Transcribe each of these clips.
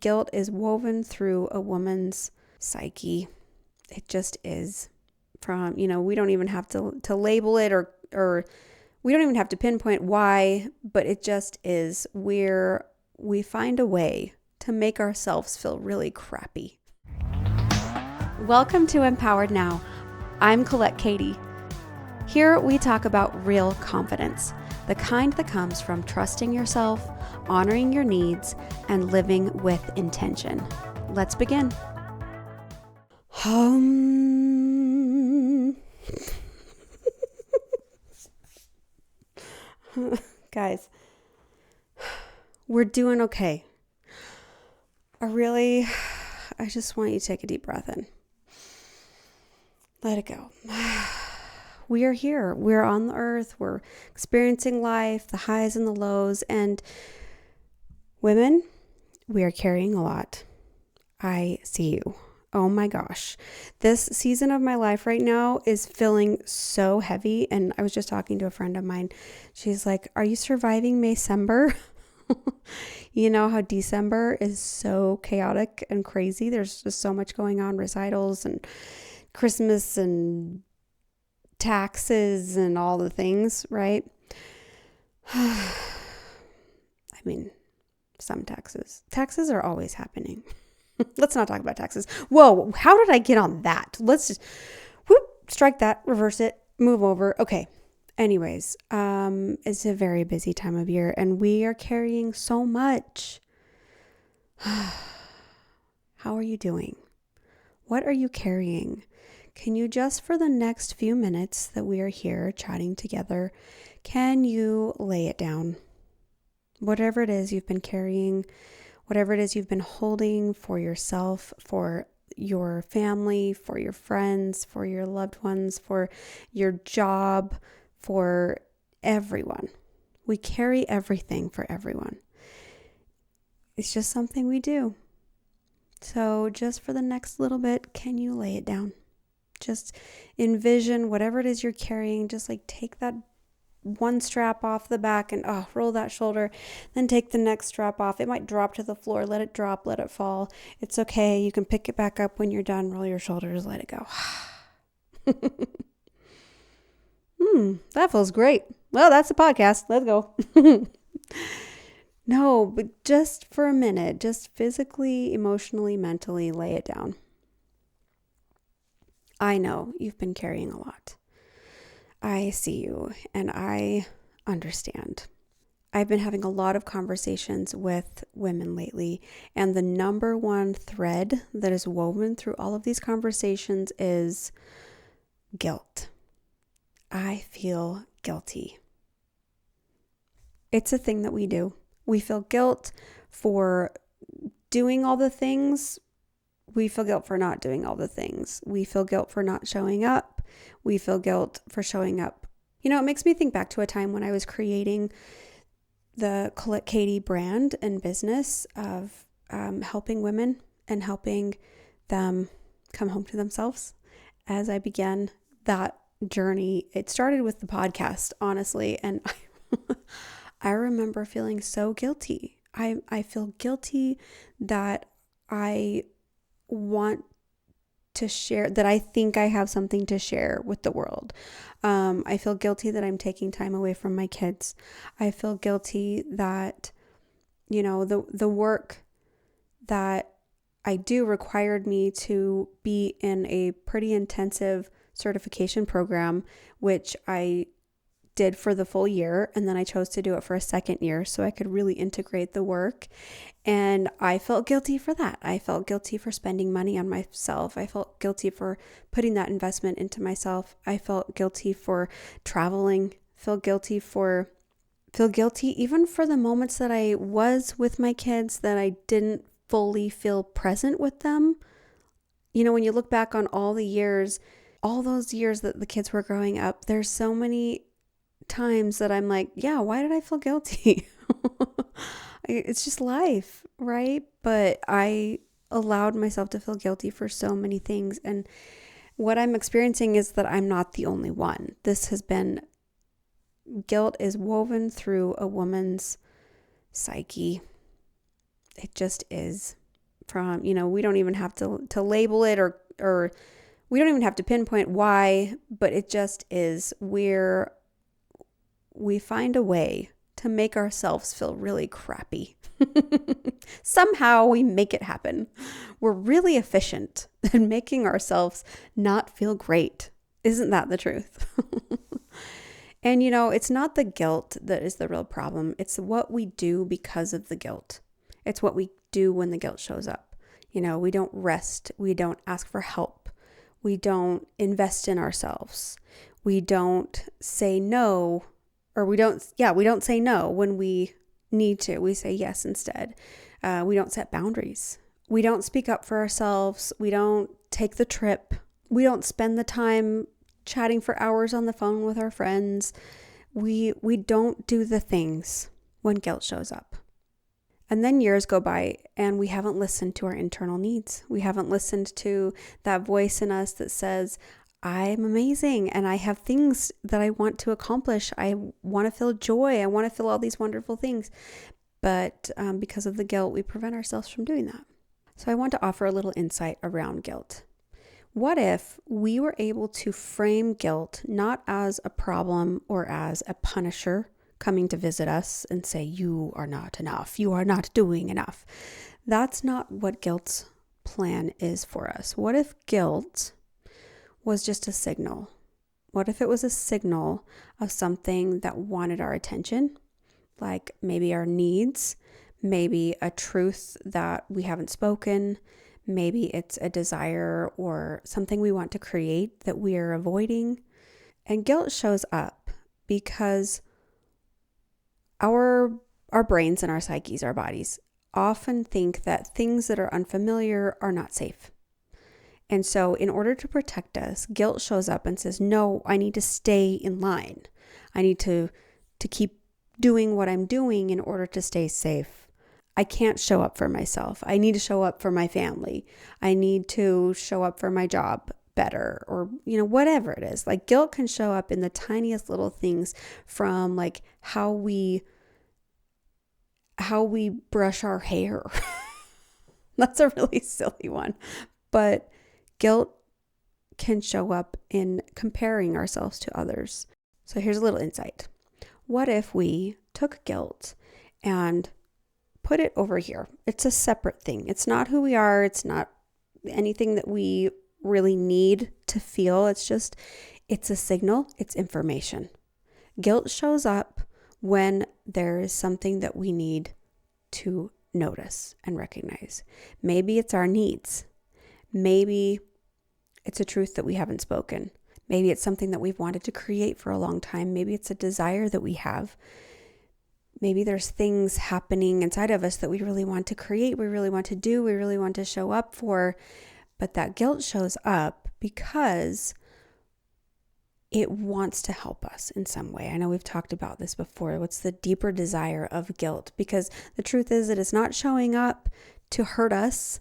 Guilt is woven through a woman's psyche. It just is. We don't even have to label it or we don't even have to pinpoint why, but it just is where we find a way to make ourselves feel really crappy. Welcome to Empowered Now. I'm Colette Kati. Here we talk about real confidence, the kind that comes from trusting yourself, honoring your needs, and living with intention. Let's begin. Guys, we're doing okay. I just want you to take a deep breath in. Let it go. We are here. We're on the earth. We're experiencing life, the highs and the lows. And women, we are carrying a lot. I see you. Oh my gosh. This season of my life right now is feeling so heavy. And I was just talking to a friend of mine. She's like, are you surviving Maycember? You know how December is so chaotic and crazy. There's just so much going on, recitals and Christmas and taxes and all the things, right? I mean, some taxes. Taxes are always happening. Let's not talk about taxes. Whoa, how did I get on that? Let's just strike that, reverse it, move over. Okay. Anyways, it's a very busy time of year and we are carrying so much. How are you doing? What are you carrying? Can you just for the next few minutes that we are here chatting together, can you lay it down? Whatever it is you've been carrying, whatever it is you've been holding for yourself, for your family, for your friends, for your loved ones, for your job, for everyone. We carry everything for everyone. It's just something we do. So just for the next little bit, can you lay it down? Just envision whatever it is you're carrying, just like take that one strap off the back and roll that shoulder, then take the next strap off. It might drop to the floor. Let it drop, let it fall. It's okay. You can pick it back up when you're done. Roll your shoulders, let it go. That feels great. Well, that's the podcast. Let's go. No, but just for a minute, just physically, emotionally, mentally lay it down. I know you've been carrying a lot. I see you and I understand. I've been having a lot of conversations with women lately, and the number one thread that is woven through all of these conversations is guilt. I feel guilty. It's a thing that we do. We feel guilt for doing all the things. We feel guilt for not doing all the things. We feel guilt for not showing up. We feel guilt for showing up. You know, it makes me think back to a time when I was creating the Colette Kati brand and business of helping women and helping them come home to themselves. As I began that journey, it started with the podcast, honestly, and I remember feeling so guilty. I feel guilty that I want to share, that I think I have something to share with the world. I feel guilty that I'm taking time away from my kids. I feel guilty that, the work that I do required me to be in a pretty intensive certification program, which I did for the full year. And then I chose to do it for a second year so I could really integrate the work. And I felt guilty for that. I felt guilty for spending money on myself. I felt guilty for putting that investment into myself. I felt guilty for traveling, feel guilty even for the moments that I was with my kids, that I didn't fully feel present with them. When you look back on all those years that the kids were growing up, there's so many times that I'm like, yeah, why did I feel guilty? It's just life, right? But I allowed myself to feel guilty for so many things. And what I'm experiencing is that I'm not the only one. Guilt is woven through a woman's psyche. It just is. from, we don't even have to label it or we don't even have to pinpoint why, but it just is where we find a way to make ourselves feel really crappy. Somehow we make it happen. We're really efficient at making ourselves not feel great. Isn't that the truth? And it's not the guilt that is the real problem. It's what we do because of the guilt. It's what we do when the guilt shows up. We don't rest. We don't ask for help. We don't invest in ourselves. We don't say no, or we don't say no when we need to. We say yes instead. We don't set boundaries. We don't speak up for ourselves. We don't take the trip. We don't spend the time chatting for hours on the phone with our friends. We don't do the things when guilt shows up. And then years go by and we haven't listened to our internal needs. We haven't listened to that voice in us that says, I'm amazing and I have things that I want to accomplish. I want to feel joy. I want to feel all these wonderful things. But because of the guilt, we prevent ourselves from doing that. So I want to offer a little insight around guilt. What if we were able to frame guilt not as a problem or as a punisher coming to visit us and say, you are not enough, you are not doing enough? That's not what guilt's plan is for us. What if guilt was just a signal? What if it was a signal of something that wanted our attention, like maybe our needs, maybe a truth that we haven't spoken, maybe it's a desire or something we want to create that we are avoiding? And guilt shows up because our brains and our psyches, our bodies, often think that things that are unfamiliar are not safe. And so in order to protect us, guilt shows up and says, no, I need to stay in line. I need to keep doing what I'm doing in order to stay safe. I can't show up for myself. I need to show up for my family. I need to show up for my job better, or, whatever it is. Like, guilt can show up in the tiniest little things, from like how we brush our hair. That's a really silly one. But guilt can show up in comparing ourselves to others. So here's a little insight. What if we took guilt and put it over here? It's a separate thing. It's not who we are. It's not anything that we really need to feel. It's a signal. It's information. Guilt shows up when there is something that we need to notice and recognize. Maybe it's our needs. Maybe it's a truth that we haven't spoken. Maybe it's something that we've wanted to create for a long time. Maybe it's a desire that we have. Maybe there's things happening inside of us that we really want to create, we really want to do, we really want to show up for. But that guilt shows up because it wants to help us in some way. I know we've talked about this before. What's the deeper desire of guilt? Because the truth is that it's not showing up to hurt us.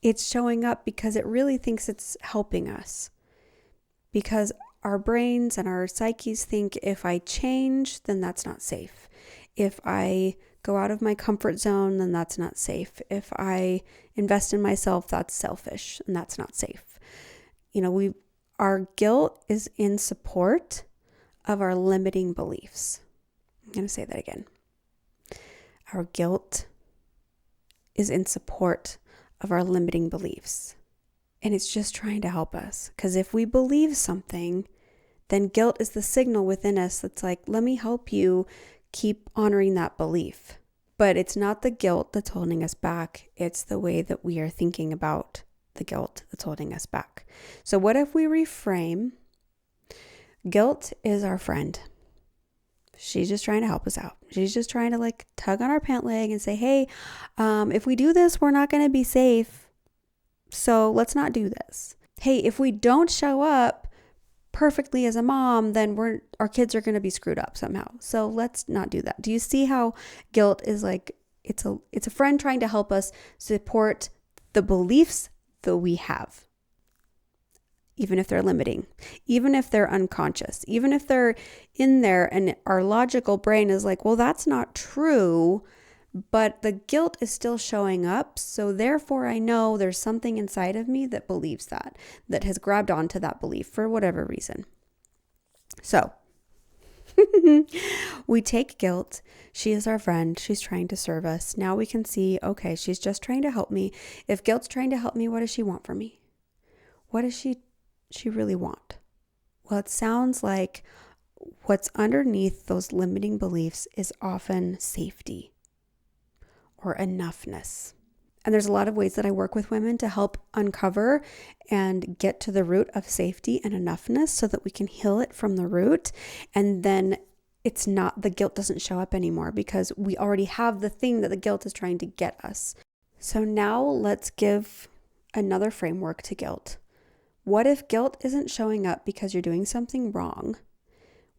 It's showing up because it really thinks it's helping us. Because our brains and our psyches think, if I change, then that's not safe. If I go out of my comfort zone, then that's not safe. If I invest in myself, that's selfish and that's not safe. Our guilt is in support of our limiting beliefs. I'm going to say that again. Our guilt is in support of our limiting beliefs. And it's just trying to help us. Because if we believe something, then guilt is the signal within us that's like, let me help you keep honoring that belief. But it's not the guilt that's holding us back. It's the way that we are thinking about the guilt that's holding us back. So what if we reframe? Guilt is our friend. She's just trying to help us out. She's just trying to tug on our pant leg and say, hey, if we do this, we're not going to be safe. So let's not do this. Hey, if we don't show up perfectly as a mom, then our kids are going to be screwed up somehow. So let's not do that. Do you see how guilt is it's a friend trying to help us support the beliefs that we have, even if they're limiting, even if they're unconscious, even if they're in there and our logical brain is like, well, that's not true, but the guilt is still showing up. So therefore, I know there's something inside of me that believes that has grabbed onto that belief for whatever reason. So we take guilt. She is our friend. She's trying to serve us. Now we can see, okay, she's just trying to help me. If guilt's trying to help me, what does she want from me? What does she really want? Well, it sounds like what's underneath those limiting beliefs is often safety or enoughness. And there's a lot of ways that I work with women to help uncover and get to the root of safety and enoughness so that we can heal it from the root. And then the guilt doesn't show up anymore because we already have the thing that the guilt is trying to get us. So now let's give another framework to guilt. What if guilt isn't showing up because you're doing something wrong?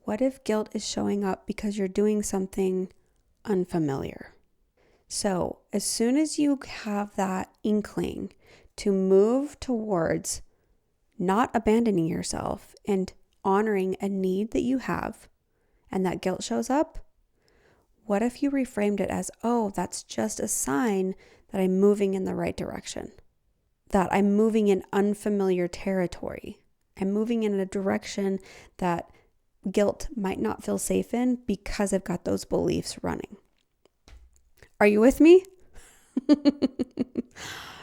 What if guilt is showing up because you're doing something unfamiliar? So as soon as you have that inkling to move towards not abandoning yourself and honoring a need that you have, and that guilt shows up, what if you reframed it as, oh, that's just a sign that I'm moving in the right direction, that I'm moving in unfamiliar territory. I'm moving in a direction that guilt might not feel safe in because I've got those beliefs running. Are you with me?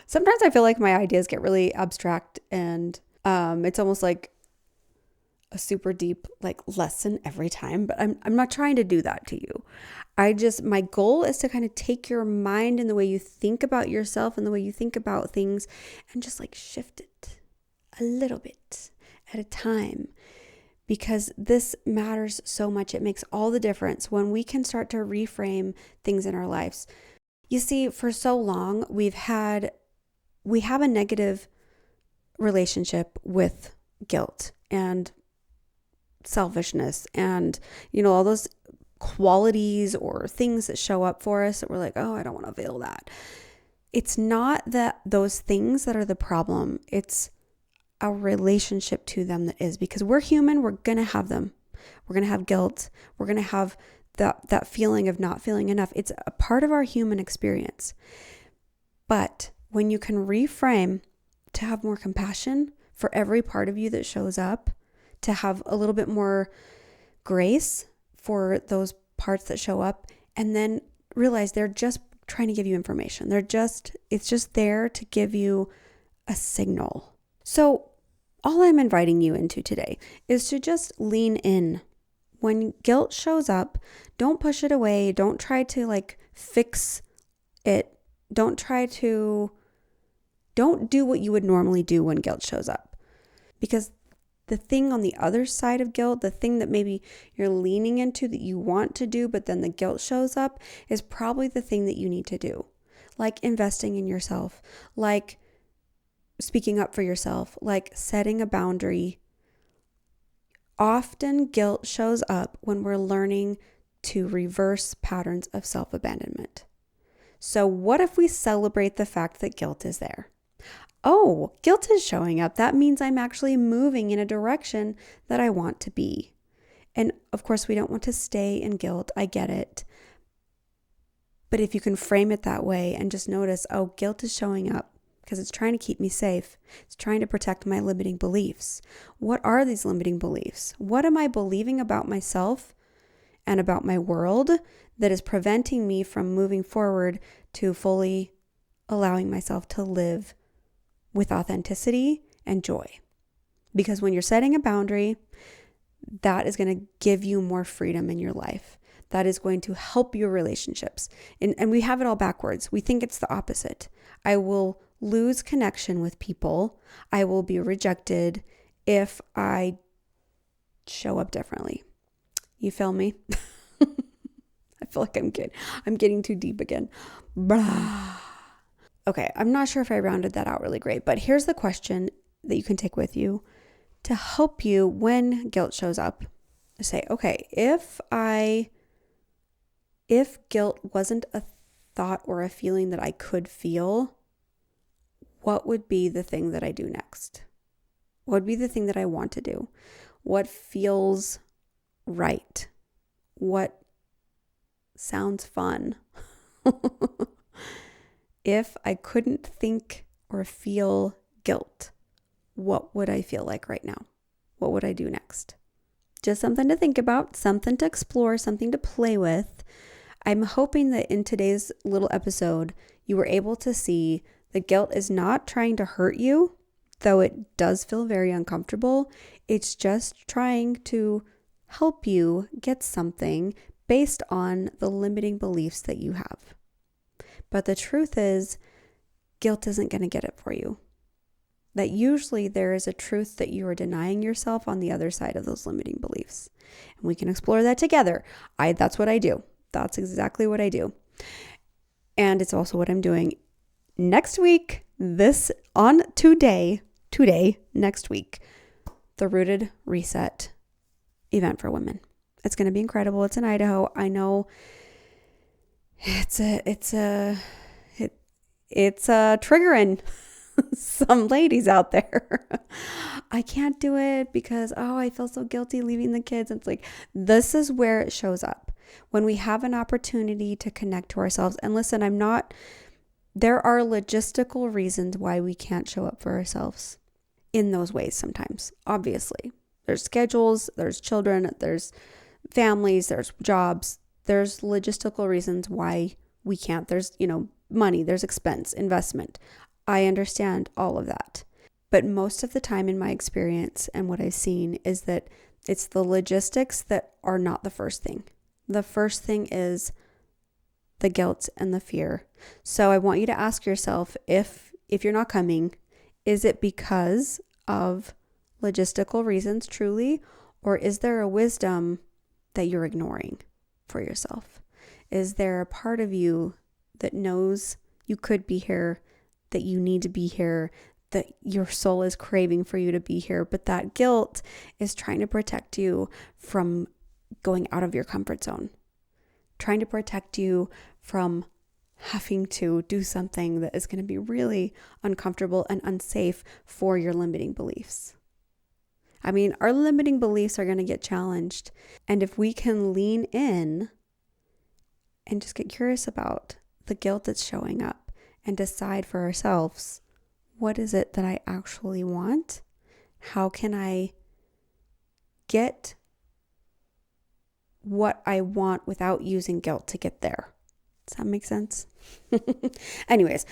Sometimes I feel like my ideas get really abstract and it's almost like a super deep lesson every time, but I'm not trying to do that to you. My goal is to kind of take your mind and the way you think about yourself and the way you think about things and just shift it a little bit at a time, because this matters so much. It makes all the difference when we can start to reframe things in our lives. You see, for so long we have a negative relationship with guilt and selfishness and all those qualities or things that show up for us that we're like, oh, I don't want to feel that. It's not those things that are the problem. It's our relationship to them that is, because we're human. We're going to have them. We're going to have guilt. We're going to have that feeling of not feeling enough. It's a part of our human experience. But when you can reframe to have more compassion for every part of you that shows up, to have a little bit more grace for those parts that show up, and then realize they're just trying to give you information. It's just there to give you a signal. So all I'm inviting you into today is to just lean in. When guilt shows up, don't push it away. Don't try to fix it. Don't do what you would normally do when guilt shows up. Because the thing on the other side of guilt, the thing that maybe you're leaning into that you want to do, but then the guilt shows up, is probably the thing that you need to do. Like investing in yourself, like speaking up for yourself, like setting a boundary. Often guilt shows up when we're learning to reverse patterns of self-abandonment. So what if we celebrate the fact that guilt is there? Oh, guilt is showing up. That means I'm actually moving in a direction that I want to be. And of course, we don't want to stay in guilt. I get it. But if you can frame it that way and just notice, oh, guilt is showing up because it's trying to keep me safe. It's trying to protect my limiting beliefs. What are these limiting beliefs? What am I believing about myself and about my world that is preventing me from moving forward to fully allowing myself to live with authenticity and joy? Because when you're setting a boundary, that is going to give you more freedom in your life. That is going to help your relationships. And we have it all backwards. We think it's the opposite. I will lose connection with people. I will be rejected if I show up differently. You feel me? I feel like I'm getting too deep again. Blah. Okay, I'm not sure if I rounded that out really great, but here's the question that you can take with you to help you when guilt shows up. Say, okay, if guilt wasn't a thought or a feeling that I could feel, what would be the thing that I do next? What would be the thing that I want to do? What feels right? What sounds fun? If I couldn't think or feel guilt, what would I feel like right now? What would I do next? Just something to think about, something to explore, something to play with. I'm hoping that in today's little episode, you were able to see that guilt is not trying to hurt you, though it does feel very uncomfortable. It's just trying to help you get something based on the limiting beliefs that you have. But the truth is, guilt isn't going to get it for you. That usually there is a truth that you are denying yourself on the other side of those limiting beliefs. And we can explore that together. That's what I do. That's exactly what I do. And it's also what I'm doing next week, next week, the Rooted Reset event for women. It's going to be incredible. It's in Idaho. I know it's triggering some ladies out there. I can't do it because, I feel so guilty leaving the kids. It's like, this is where it shows up. When we have an opportunity to connect to ourselves. And listen, there are logistical reasons why we can't show up for ourselves in those ways sometimes. Obviously, there's schedules, there's children, there's families, there's jobs. There's logistical reasons why we can't. There's, money, there's expense, investment. I understand all of that. But most of the time in my experience and what I've seen is that it's the logistics that are not the first thing. The first thing is the guilt and the fear. So I want you to ask yourself, if you're not coming, is it because of logistical reasons truly, or is there a wisdom that you're ignoring for yourself? Is there a part of you that knows you could be here, that you need to be here, that your soul is craving for you to be here, but that guilt is trying to protect you from going out of your comfort zone, trying to protect you from having to do something that is going to be really uncomfortable and unsafe for your limiting beliefs. I mean, our limiting beliefs are going to get challenged. And if we can lean in and just get curious about the guilt that's showing up and decide for ourselves, what is it that I actually want? How can I get what I want without using guilt to get there? Does that make sense? Anyways,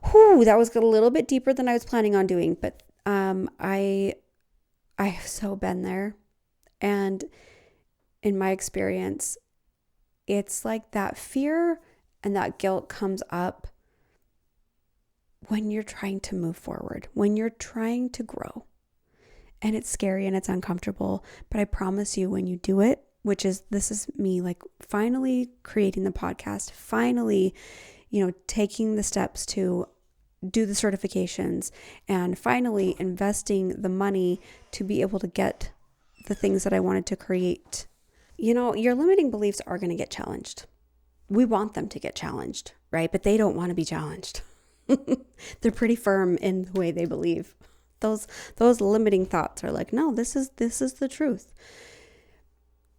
that was a little bit deeper than I was planning on doing, but I have so been there. And in my experience, it's like that fear and that guilt comes up when you're trying to move forward, when you're trying to grow. And it's scary and it's uncomfortable, but I promise you, when you do it, this is me like finally creating the podcast, finally, taking the steps to do the certifications, and finally investing the money to be able to get the things that I wanted to create. Your limiting beliefs are going to get challenged. We want them to get challenged, right? But they don't want to be challenged. They're pretty firm in the way they believe. Those limiting thoughts are like, no, this is the truth.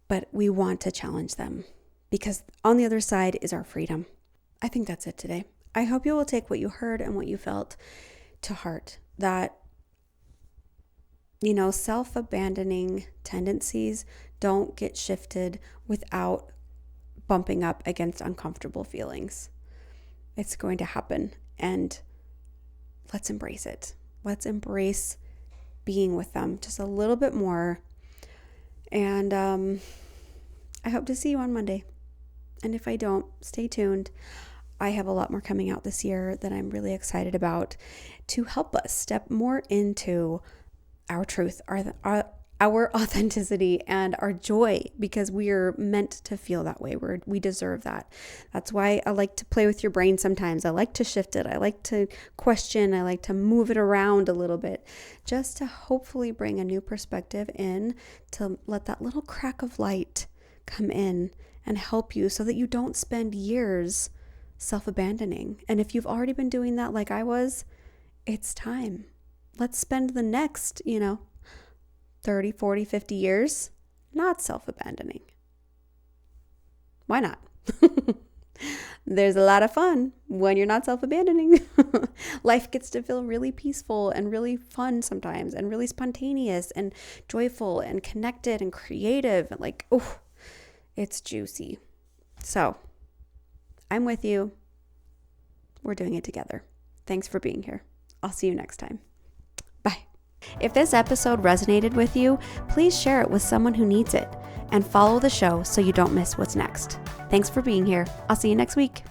But we want to challenge them because on the other side is our freedom. I think that's it today. I hope you will take what you heard and what you felt to heart. That, self-abandoning tendencies don't get shifted without bumping up against uncomfortable feelings. It's going to happen, and let's embrace it. Let's embrace being with them just a little bit more. And I hope to see you on Monday. And if I don't, stay tuned. I have a lot more coming out this year that I'm really excited about to help us step more into our truth, our authenticity, and our joy, because we are meant to feel that way. We deserve that. That's why I like to play with your brain sometimes. I like to shift it. I like to question. I like to move it around a little bit, just to hopefully bring a new perspective in, to let that little crack of light come in and help you so that you don't spend years self-abandoning. And if you've already been doing that like I was, it's time. Let's spend the next, 30, 40, 50 years not self-abandoning. Why not? There's a lot of fun when you're not self-abandoning. Life gets to feel really peaceful and really fun sometimes, and really spontaneous and joyful and connected and creative. And like, oh, it's juicy. So I'm with you. We're doing it together. Thanks for being here. I'll see you next time. Bye. If this episode resonated with you, please share it with someone who needs it, and follow the show so you don't miss what's next. Thanks for being here. I'll see you next week.